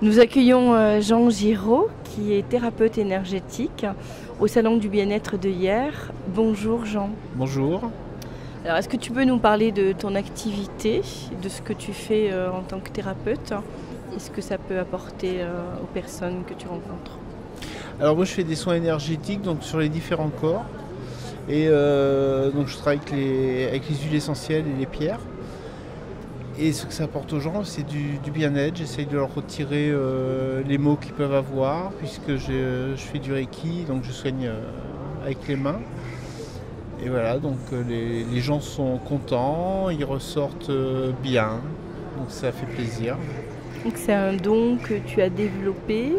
Nous accueillons Jean Giraud, qui est thérapeute énergétique au Salon du Bien-être de Hyères. Bonjour Jean. Bonjour. Alors, est-ce que tu peux nous parler de ton activité, de ce que tu fais en tant que thérapeute? Est-ce que ça peut apporter aux personnes que tu rencontres? Alors moi je fais des soins énergétiques donc sur les différents corps et donc je travaille avec les huiles essentielles et les pierres. Et ce que ça apporte aux gens, c'est du bien-être. J'essaye de leur retirer les maux qu'ils peuvent avoir, puisque je fais du Reiki, donc je soigne avec les mains. Et voilà, donc les gens sont contents, ils ressortent bien, donc ça fait plaisir. Donc c'est un don que tu as développé,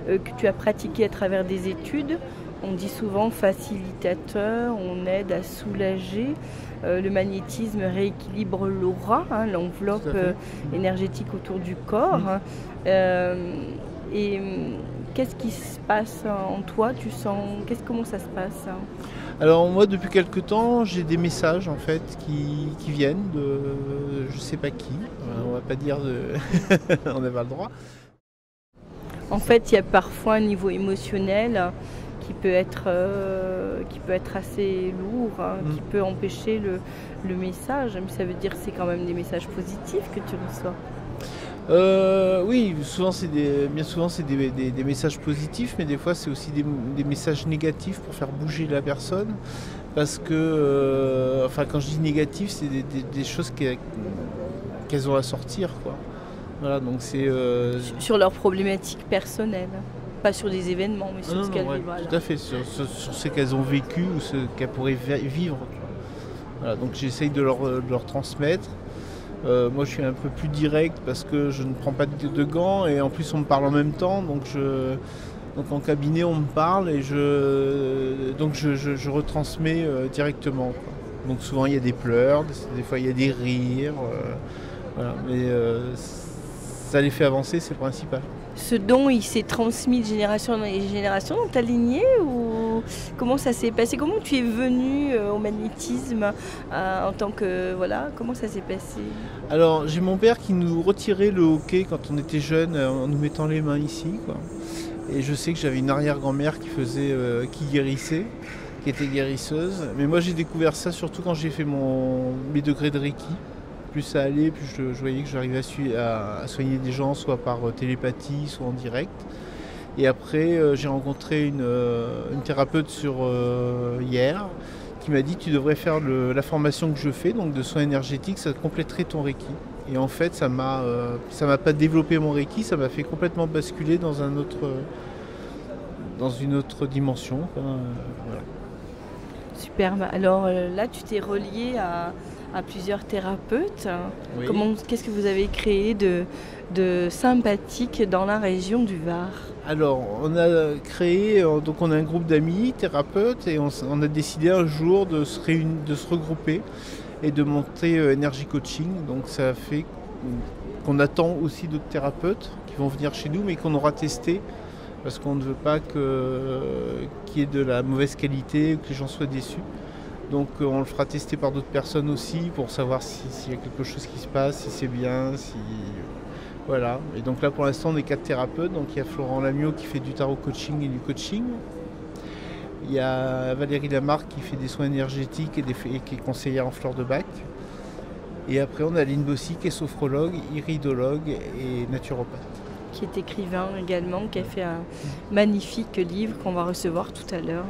que tu as pratiqué à travers des études. On dit souvent facilitateur, on aide à soulager. Le magnétisme rééquilibre l'aura, l'enveloppe énergétique autour du corps. Qu'est-ce qui se passe en toi? Comment ça se passe? Alors moi depuis quelque temps j'ai des messages en fait qui viennent de je sais pas qui, on va pas dire on n'a pas le droit. En fait il y a parfois un niveau émotionnel qui peut être assez lourd, qui peut empêcher le message, mais ça veut dire que c'est quand même des messages positifs que tu reçois. Oui, bien souvent c'est des messages positifs, mais des fois c'est aussi des messages négatifs pour faire bouger la personne. Parce que, quand je dis négatif, c'est des choses qu'elles ont à sortir, quoi. Voilà, donc c'est sur leurs problématiques personnelles, pas sur des événements, mais sur ce qu'elles vivent. Tout à fait, sur ce qu'elles ont vécu ou ce qu'elles pourraient vivre. Voilà, donc j'essaye de leur transmettre. Moi je suis un peu plus direct parce que je ne prends pas de gants et en plus on me parle en même temps, donc en cabinet on me parle et je retransmets directement, quoi. Donc souvent il y a des pleurs, des fois il y a des rires, voilà, mais ça les fait avancer, c'est le principal. Ce don, il s'est transmis de génération en génération dans ta lignée, ou comment ça s'est passé? Comment tu es venu au magnétisme en tant que... Voilà, comment ça s'est passé? Alors j'ai mon père qui nous retirait le hockey quand on était jeune en nous mettant les mains ici, quoi. Et je sais que j'avais une arrière-grand-mère qui guérissait, qui était guérisseuse. Mais moi j'ai découvert ça surtout quand j'ai fait mes degrés de Reiki. Plus ça allait, plus je voyais que j'arrivais à soigner des gens, soit par télépathie, soit en direct. Et après, j'ai rencontré une thérapeute sur hier qui m'a dit: tu devrais faire la formation que je fais, donc de soins énergétiques, ça compléterait ton Reiki. Et en fait, ça m'a pas développé mon Reiki, ça m'a fait complètement basculer dans une autre dimension. Voilà. Superbe. Alors là, tu t'es relié à plusieurs thérapeutes. Oui. Qu'est-ce que vous avez créé de sympathique dans la région du Var? Alors, on a créé, donc on a un groupe d'amis thérapeutes et on a décidé un jour de se regrouper et de monter Energy Coaching. Donc ça fait qu'on attend aussi d'autres thérapeutes qui vont venir chez nous, mais qu'on aura testé parce qu'on ne veut pas qu'il y ait de la mauvaise qualité, que les gens soient déçus. Donc on le fera tester par d'autres personnes aussi pour savoir s'il y a quelque chose qui se passe, si c'est bien, voilà. Et donc là pour l'instant on est 4 thérapeutes. Donc il y a Florent Lamiot qui fait du tarot coaching et du coaching. Il y a Valérie Lamarck qui fait des soins énergétiques et qui est conseillère en fleurs de bac. Et après on a Aline Bossy qui est sophrologue, iridologue et naturopathe. Qui est écrivain également, qui a fait un magnifique livre qu'on va recevoir tout à l'heure.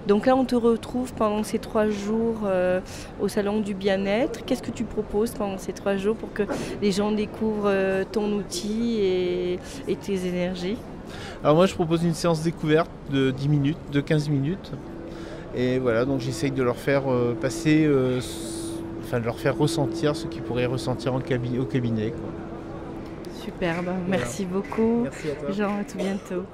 Donc là, on te retrouve pendant ces 3 jours au Salon du Bien-être. Qu'est-ce que tu proposes pendant ces 3 jours pour que les gens découvrent ton outil et tes énergies? Alors moi, je propose une séance découverte de 10 minutes, de 15 minutes. Et voilà, donc j'essaye de leur faire de leur faire ressentir ce qu'ils pourraient ressentir au cabinet, quoi. Superbe, merci beaucoup. Merci à toi. Jean, à tout bientôt.